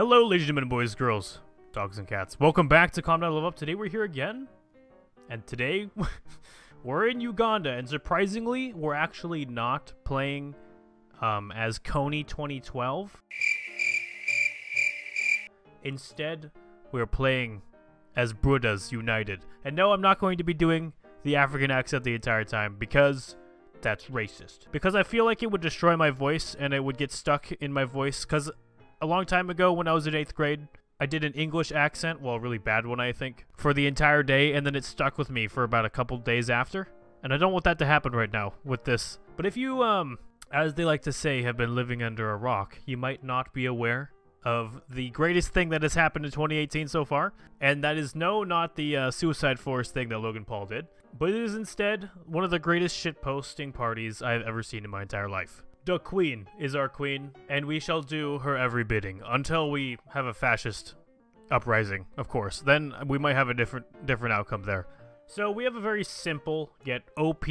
Hello, ladies and gentlemen, boys, girls, dogs, and cats. Welcome back to Calm Down Live Up. Today we're here again, and today we're in Uganda, and surprisingly, we're actually not playing as Coney 2012. Instead, we're playing as Brudas United. And no, I'm not going to be doing the African accent the entire time, because that's racist. Because I feel like it would destroy my voice, and it would get stuck in my voice, because a long time ago, when I was in 8th grade, I did an English accent, well, a really bad one, I think, for the entire day, and then it stuck with me for about a couple days after. And I don't want that to happen right now with this. But if you, as they like to say, have been living under a rock, you might not be aware of the greatest thing that has happened in 2018 so far. And that is, no, not the Suicide Forest thing that Logan Paul did, but it is instead one of the greatest shitposting parties I've ever seen in my entire life. The Queen is our queen, and we shall do her every bidding until we have a fascist uprising, of course. Then we might have a different outcome there. So we have a very simple yet OP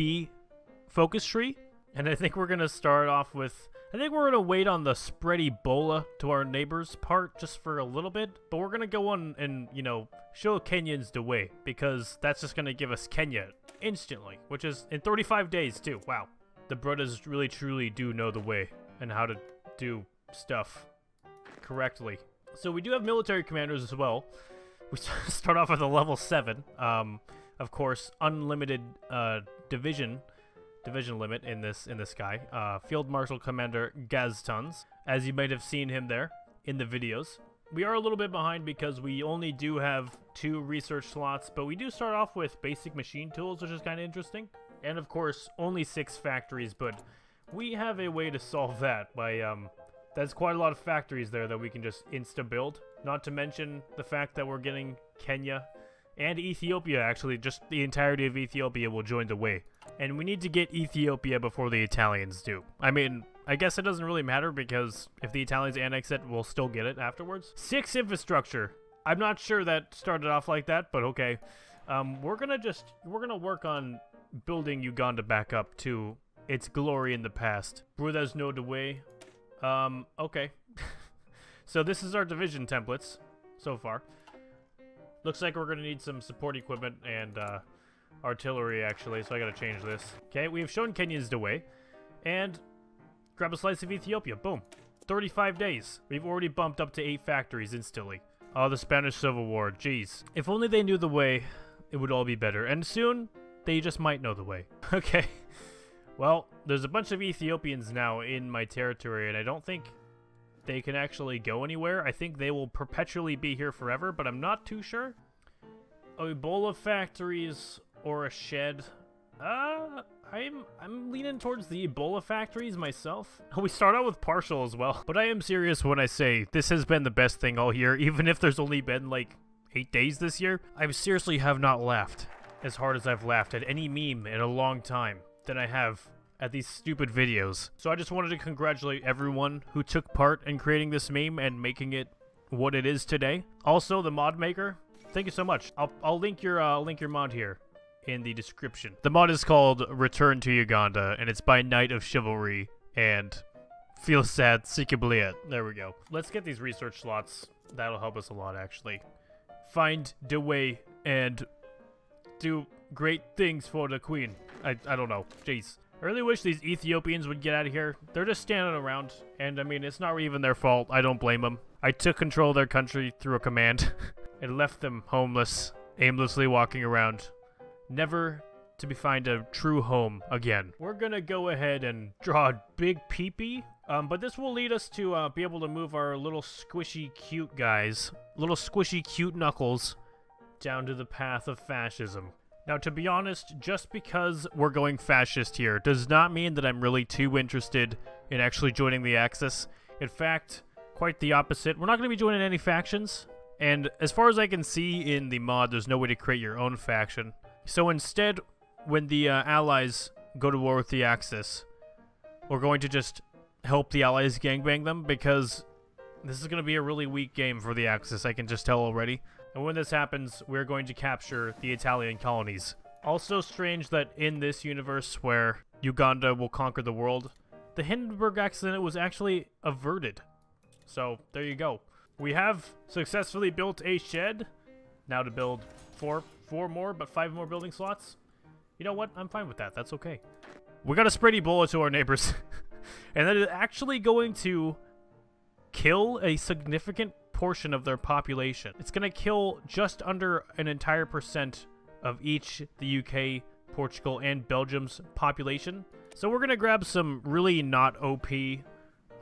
focus tree, and I think we're gonna start off with, I think we're gonna wait on the spread Ebola to our neighbors part just for a little bit, but we're gonna go on and, you know, show Kenyans the way, because that's just gonna give us Kenya instantly, which is in 35 days too. Wow. The brothers really truly do know the way and how to do stuff correctly. So we do have military commanders as well. We start off with a level 7. Of course, unlimited division limit in this guy. Field Marshal Commander Gaztons, as you might have seen him there in the videos. We are a little bit behind because we only do have 2 research slots, but we do start off with basic machine tools, which is kind of interesting. And of course, only 6 factories, but we have a way to solve that by, that's quite a lot of factories there that we can just insta-build. Not to mention the fact that we're getting Kenya and Ethiopia, actually, just the entirety of Ethiopia will join the WAE. And we need to get Ethiopia before the Italians do. I mean, I guess it doesn't really matter, because if the Italians annex it, we'll still get it afterwards. 6 infrastructure. I'm not sure that started off like that, but okay. We're gonna work on building Uganda back up to its glory in the past. Brudas know the way. Okay. So this is our division templates so far. Looks like we're gonna need some support equipment and artillery, actually, so I gotta change this. Okay, we have shown Kenyans the way. And grab a slice of Ethiopia. Boom. 35 days. We've already bumped up to 8 factories instantly. Oh, the Spanish Civil War. Jeez. If only they knew the way, it would all be better. And soon, they just might know the way. Okay. Well, there's a bunch of Ethiopians now in my territory, and I don't think they can actually go anywhere. I think they will perpetually be here forever, but I'm not too sure. Ebola factories or a shed. I'm leaning towards the Ebola factories myself. We start out with partial as well, but I am serious when I say this has been the best thing all year, even if there's only been like 8 days this year. I seriously have not laughed as hard as I've laughed at any meme in a long time than I have at these stupid videos. So I just wanted to congratulate everyone who took part in creating this meme and making it what it is today. Also, the mod maker, thank you so much. I'll link your mod here in the description. The mod is called Return to Uganda, and it's by Knight of Chivalry and Feel Sad Sikiblia. There we go. Let's get these research slots. That'll help us a lot, actually. Find the way and do great things for the queen. I don't know. Jeez. I really wish these Ethiopians would get out of here. They're just standing around, and I mean, it's not even their fault. I don't blame them. I took control of their country through a command and left them homeless, aimlessly walking around, never to find a true home again. We're gonna go ahead and draw a big peepee, but this will lead us to be able to move our little squishy cute guys, little squishy cute knuckles, down to the path of fascism. Now, to be honest, just because we're going fascist here does not mean that I'm really too interested in actually joining the Axis. In fact, quite the opposite. We're not going to be joining any factions, and as far as I can see in the mod, there's no way to create your own faction. So instead, when the Allies go to war with the Axis, we're going to just help the Allies gangbang them, because this is going to be a really weak game for the Axis, I can just tell already. And when this happens, we're going to capture the Italian colonies. Also strange that in this universe where Uganda will conquer the world, the Hindenburg accident was actually averted. So, there you go. We have successfully built a shed. Now to build four more, but 5 more building slots. You know what? I'm fine with that. That's okay. We got to spread Ebola to our neighbors. And that is actually going to kill a significant portion of their population. It's going to kill just under an entire % of each the UK, Portugal, and Belgium's population. So we're going to grab some really not OP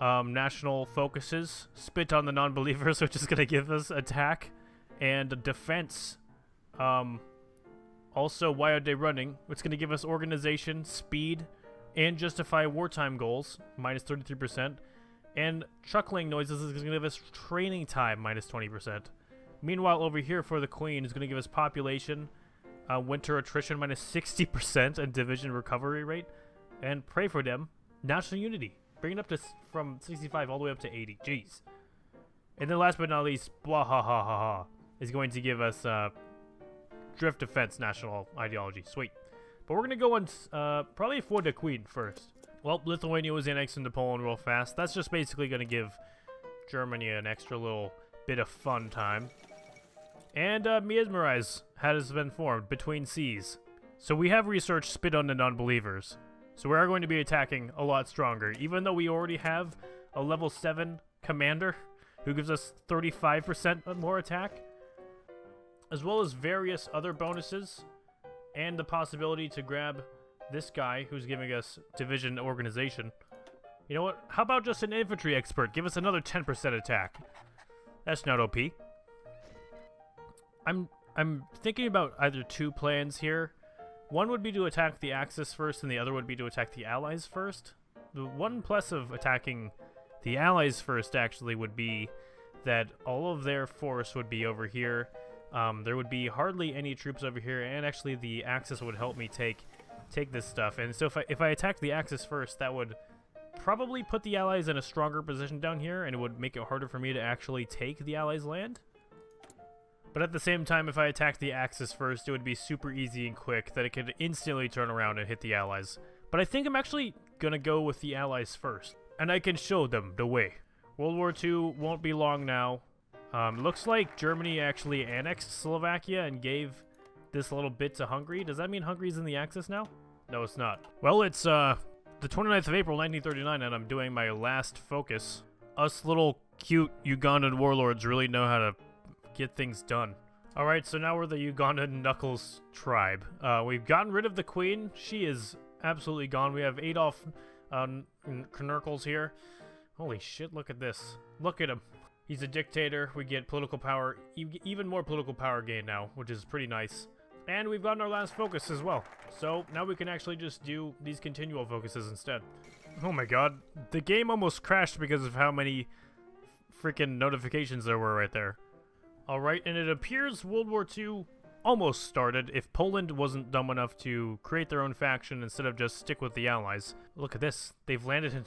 national focuses. Spit on the non-believers, which is going to give us attack and defense. Also, why are they running? It's going to give us organization, speed, and justify wartime goals, minus 33%. And chuckling noises is going to give us training time, minus 20%. Meanwhile, over here for the Queen is going to give us population, winter attrition, minus 60%, and division recovery rate. And pray for them, national unity. Bring it up to from 65 all the way up to 80. Jeez. And then last but not least, blah ha ha ha ha, is going to give us drift defense national ideology. Sweet. But we're going to go on probably for the Queen first. Well, Lithuania was annexed into Poland real fast. That's just basically going to give Germany an extra little bit of fun time. And Mesmerize has been formed between seas. So we have researched spit on the non-believers. So we are going to be attacking a lot stronger. Even though we already have a level 7 commander who gives us 35% more attack. As well as various other bonuses. And the possibility to grab this guy who's giving us division organization. You know what? How about just an infantry expert? Give us another 10% attack. That's not OP. I'm thinking about either 2 plans here. One would be to attack the Axis first, and the other would be to attack the Allies first. The one plus of attacking the Allies first actually would be that all of their force would be over here. There would be hardly any troops over here, and actually the Axis would help me take this stuff. And so if I attack the Axis first, that would probably put the Allies in a stronger position down here, and it would make it harder for me to actually take the Allies' land. But at the same time, if I attack the Axis first, it would be super easy and quick that it could instantly turn around and hit the Allies. But I think I'm actually gonna go with the Allies first, and I can show them the way. World War II won't be long now. Looks like Germany actually annexed Slovakia and gave this little bit to Hungary. Does that mean Hungary's in the Axis now? No, it's not. Well, it's the 29th of April, 1939, and I'm doing my last focus. Us little cute Ugandan warlords really know how to get things done. Alright, so now we're the Ugandan Knuckles tribe. We've gotten rid of the Queen. She is absolutely gone. We have Adolf Knerkles here. Holy shit, look at this. Look at him. He's a dictator. We get political power, even more political power gain now, which is pretty nice. And we've gotten our last focus as well. So now we can actually just do these continual focuses instead. Oh my god. The game almost crashed because of how many freaking notifications there were right there. Alright, and it appears World War II almost started if Poland wasn't dumb enough to create their own faction instead of just stick with the Allies. Look at this. They've landed in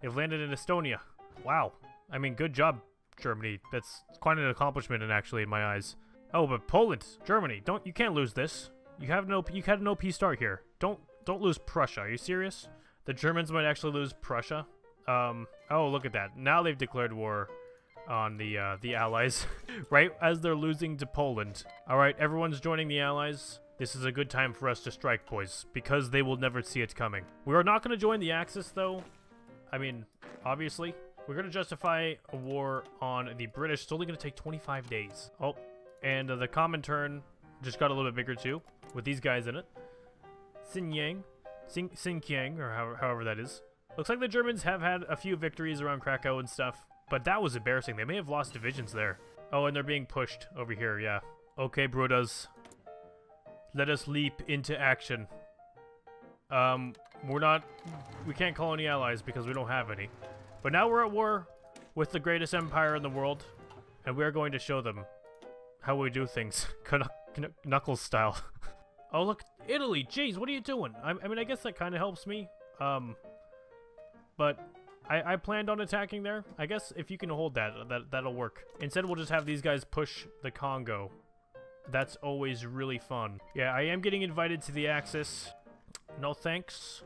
Estonia. Wow. I mean, good job, Germany. That's quite an accomplishment actually in my eyes. Oh, but Poland, Germany, you can't lose this. You had an OP start here. Don't lose Prussia. Are you serious? The Germans might actually lose Prussia. Oh, look at that. Now they've declared war on the Allies, right as they're losing to Poland. All right, everyone's joining the Allies. This is a good time for us to strike, boys, because they will never see it coming. We are not going to join the Axis, though. I mean, obviously. We're going to justify a war on the British. It's only going to take 25 days. Oh, and the Comintern just got a little bit bigger, too, with these guys in it. Xinjiang, or however that is. Looks like the Germans have had a few victories around Krakow and stuff. But that was embarrassing. They may have lost divisions there. Oh, and they're being pushed over here, yeah. Okay, brudas. Let us leap into action. We can't call any allies because we don't have any. But now we're at war with the greatest empire in the world. And we are going to show them how we do things. Knuckles style. Oh, look, Italy. Jeez, what are you doing? I mean, I guess that kind of helps me. But I planned on attacking there. I guess if you can hold that'll work. Instead, we'll just have these guys push the Congo. That's always really fun. Yeah, I am getting invited to the Axis. No thanks.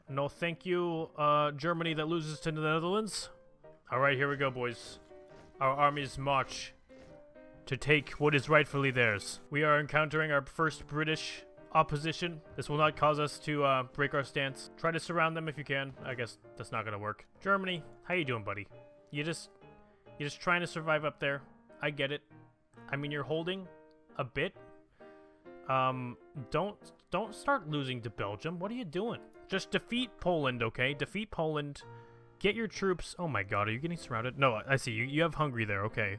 No thank you, Germany that loses to the Netherlands. Alright, here we go, boys. our armies march to take what is rightfully theirs. We are encountering our first British opposition. This will not cause us to break our stance. Try to surround them if you can. I guess that's not gonna work. Germany, how you doing, buddy? You're just trying to survive up there. I get it. I mean, you're holding a bit. Don't start losing to Belgium. What are you doing? Just defeat Poland, okay? Defeat Poland. Get your troops. Oh my god, are you getting surrounded? No, I see. You have Hungary there, okay.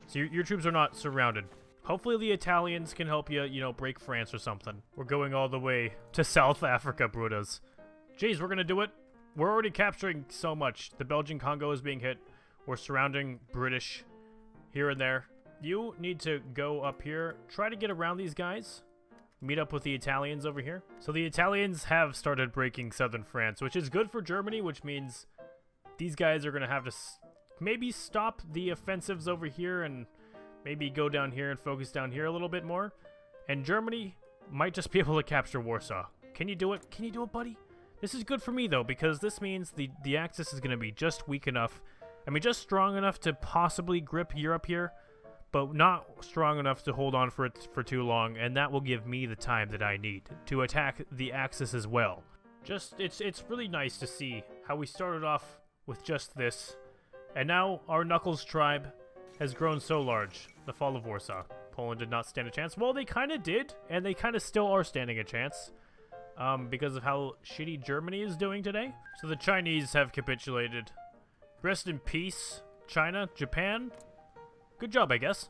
So your troops are not surrounded. Hopefully the Italians can help you, you know, break France or something. We're going all the way to South Africa, brudas. Jeez, we're gonna do it. We're already capturing so much. The Belgian Congo is being hit. We're surrounding British here and there. You need to go up here. Try to get around these guys. Meet up with the Italians over here. So the Italians have started breaking southern France, which is good for Germany, which means these guys are going to have to maybe stop the offensives over here and maybe go down here and focus down here a little bit more. And Germany might just be able to capture Warsaw. Can you do it? Can you do it, buddy? This is good for me, though, because this means the Axis is going to be just weak enough. I mean, just strong enough to possibly grip Europe here, but not strong enough to hold on for too long, and that will give me the time that I need to attack the Axis as well. Just, it's really nice to see how we started off with just this, and now our Knuckles tribe has grown so large. The fall of Warsaw. Poland did not stand a chance. Well, they kind of did, and they kind of still are standing a chance, because of how shitty Germany is doing today. So the Chinese have capitulated. Rest in peace, China, Japan. Good job, I guess.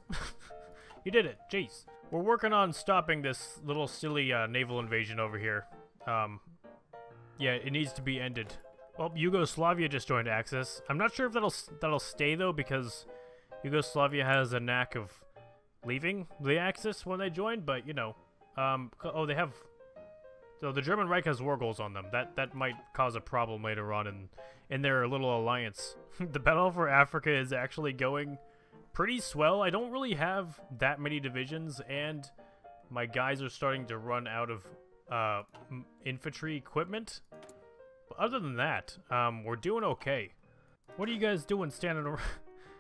You did it. Jeez. We're working on stopping this little silly naval invasion over here. Yeah, it needs to be ended. Well, Yugoslavia just joined Axis. I'm not sure if that'll stay, though, because Yugoslavia has a knack of leaving the Axis when they join, but, you know. Oh, they have... So the German Reich has war goals on them. That might cause a problem later on in their little alliance. The battle for Africa is actually going pretty swell. I don't really have that many divisions, and my guys are starting to run out of infantry equipment. But other than that, we're doing okay. What are you guys doing standing around?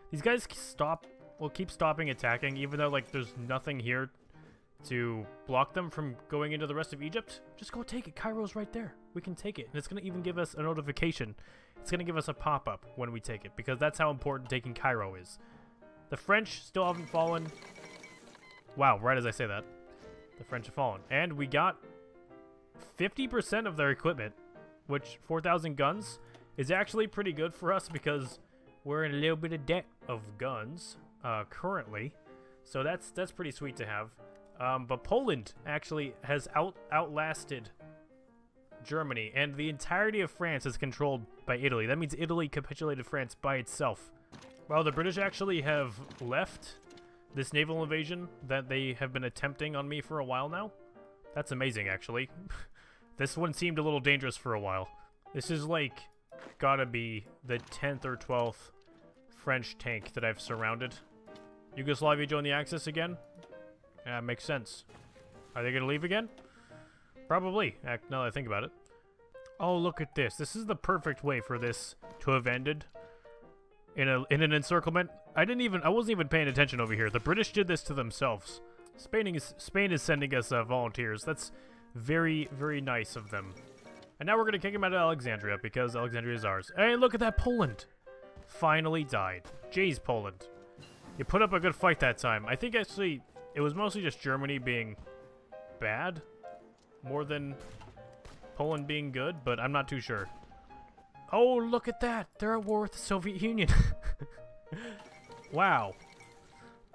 These guys keep stopping attacking, even though, like, there's nothing here to block them from going into the rest of Egypt. Just go take it. Cairo's right there. We can take it. And it's going to even give us a notification. It's going to give us a pop-up when we take it, because that's how important taking Cairo is. The French still haven't fallen. Wow, right as I say that. The French have fallen. And we got 50% of their equipment, which 4,000 guns is actually pretty good for us because we're in a little bit of debt of guns currently. So that's pretty sweet to have. But Poland actually has outlasted Germany, and the entirety of France is controlled by Italy. That means Italy capitulated France by itself. Well, the British actually have left this naval invasion that they have been attempting on me for a while now. That's amazing, actually. This one seemed a little dangerous for a while. This is like gotta be the 10th or 12th French tank that I've surrounded. Yugoslavia joined the Axis again? Yeah, makes sense. Are they gonna leave again? Probably, now that I think about it. Oh, look at this. This is the perfect way for this to have ended in an encirclement. I wasn't even paying attention over here. The British did this to themselves. Spain is sending us volunteers. That's very, very nice of them. And now we're gonna kick him out of Alexandria because Alexandria is ours. Hey, look at that, Poland! Finally died. Jeez, Poland. You put up a good fight that time. I think actually it was mostly just Germany being bad more than Poland being good, but I'm not too sure. Oh, look at that! They're at war with the Soviet Union. Wow.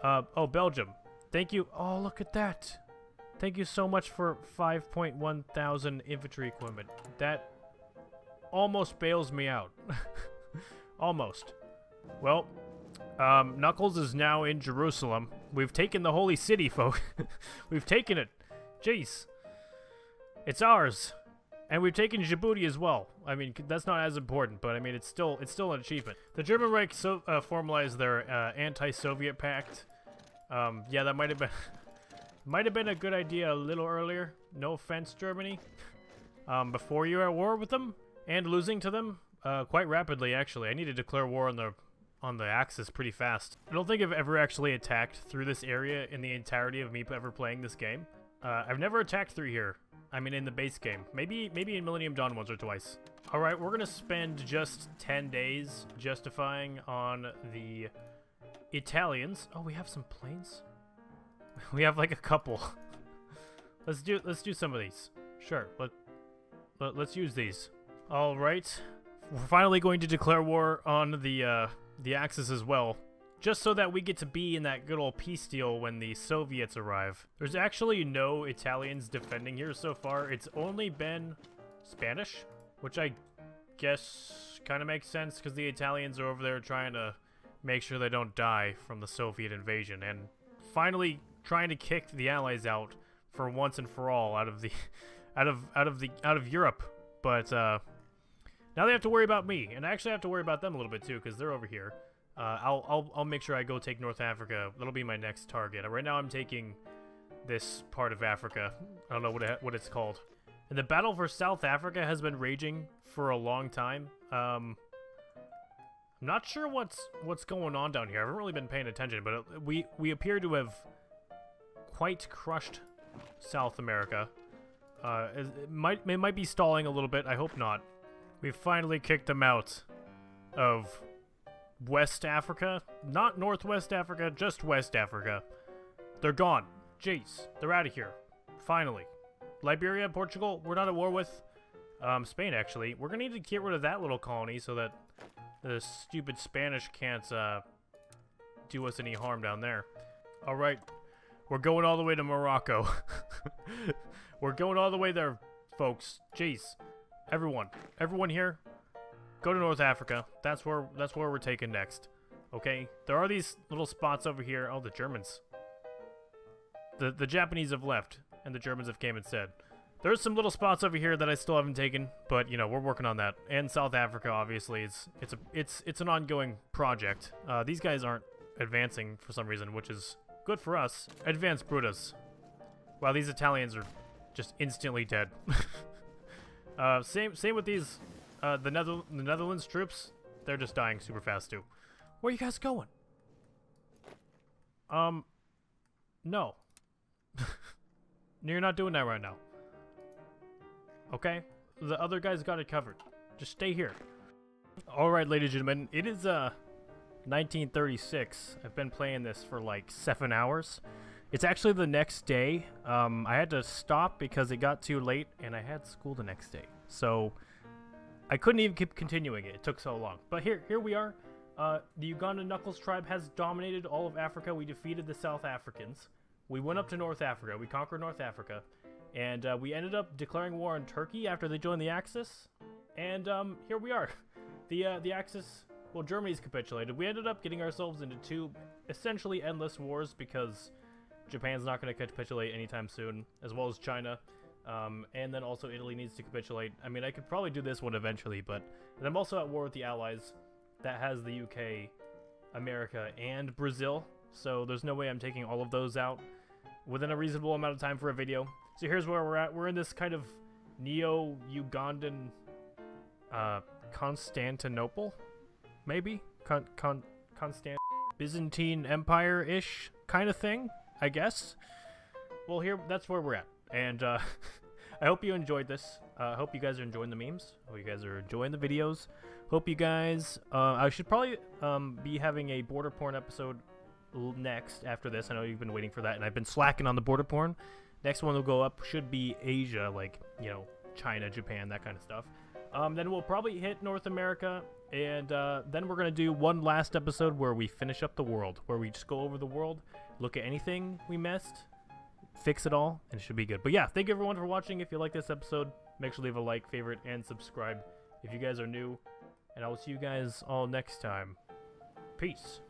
Oh, Belgium. Thank you. Oh, look at that. Thank you so much for 5.1 thousand infantry equipment. That almost bails me out. Almost. Well, Knuckles is now in Jerusalem. We've taken the holy city, folk. We've taken it. Jeez. It's ours. And we've taken Djibouti as well. I mean, that's not as important, but I mean, it's still an achievement. The German Reich formalized their anti-Soviet pact. Yeah, that might have been a good idea a little earlier. No offense, Germany. Before you're at war with them and losing to them quite rapidly. Actually, I need to declare war on the on the axis pretty fast. I don't think I've ever actually attacked through this area in the entirety of me ever playing this game. I've never attacked through here. I mean, in the base game. Maybe in Millennium Dawn once or twice. Alright, we're gonna spend just 10 days justifying on the Italians. Oh, we have some planes? We have like a couple. Let's do some of these. Sure, let's use these. Alright. We're finally going to declare war on the Axis as well. Just so that we get to be in that good old peace deal when the Soviets arrive. There's actually no Italians defending here so far. It's only been Spanish, which I guess kind of makes sense because the Italians are over there trying to make sure they don't die from the Soviet invasion and finally trying to kick the Allies out for once and for all out of the out of Europe. But now they have to worry about me, and I actually have to worry about them a little bit too because they're over here. I'll make sure I go take North Africa. That'll be my next target. Right now I'm taking this part of Africa. I don't know what it's called. And the battle for South Africa has been raging for a long time. I'm not sure what's going on down here. I haven't really been paying attention, but we appear to have quite crushed South America. It might be stalling a little bit. I hope not. We've finally kicked them out of West Africa. Not Northwest Africa, just West Africa. They're gone. Jeez, they're out of here. Finally. Liberia, Portugal, we're not at war with. Spain, actually. We're gonna need to get rid of that little colony so that the stupid Spanish can't do us any harm down there. Alright, we're going all the way to Morocco. We're going all the way there, folks. Jeez. Everyone here, go to North Africa. That's where we're taking next. Okay? There are these little spots over here. Oh, the Germans. The Japanese have left, and the Germans have came instead. There's some little spots over here that I still haven't taken, but you know, we're working on that. And South Africa, obviously, it's an ongoing project. These guys aren't advancing for some reason, which is good for us. Advance brudas. Wow, these Italians are just instantly dead. Same with these. The Netherlands troops, they're just dying super fast too. Where are you guys going? No. You're not doing that right now. Okay? The other guys got it covered. Just stay here. Alright, ladies and gentlemen, it is 1936. I've been playing this for like 7 hours. It's actually the next day. I had to stop because it got too late and I had school the next day. So I couldn't even keep continuing it. It took so long. But here we are. The Uganda Knuckles tribe has dominated all of Africa. We defeated the South Africans. We went up to North Africa. We conquered North Africa. And we ended up declaring war on Turkey after they joined the Axis. And here we are. The Axis, well, Germany's capitulated. We ended up getting ourselves into two essentially endless wars because Japan's not going to capitulate anytime soon, as well as China. And then also Italy needs to capitulate. I mean, I could probably do this one eventually, but I'm also at war with the Allies. That has the UK, America, and Brazil. So there's no way I'm taking all of those out within a reasonable amount of time for a video. So here's where we're at. We're in this kind of neo-Ugandan Constantinople? Maybe? Byzantine Empire-ish kind of thing, I guess. Well, that's where we're at. And I hope you enjoyed this. I hope you guys are enjoying the memes. Hope you guys are enjoying the videos. Hope you guys... I should probably be having a border porn episode next after this. I know you've been waiting for that, and I've been slacking on the border porn. Next one will go up should be Asia, like, you know, China, Japan, that kind of stuff. Then we'll probably hit North America, and then we're going to do one last episode where we finish up the world, where we just go over the world, look at anything we missed, fix it all, and it should be good. But yeah, thank you everyone for watching. If you like this episode, make sure to leave a like, favorite, and subscribe if you guys are new, and I will see you guys all next time. Peace.